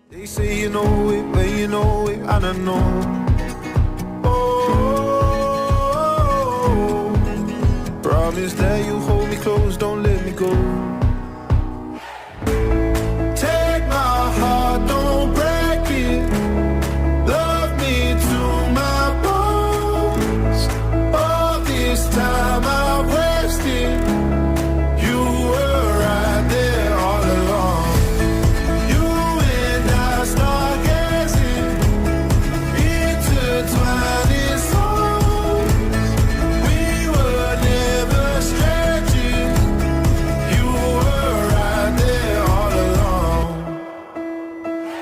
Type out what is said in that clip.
They say you know it, but you know it, and I know. Oh, promise that you hold me close, don't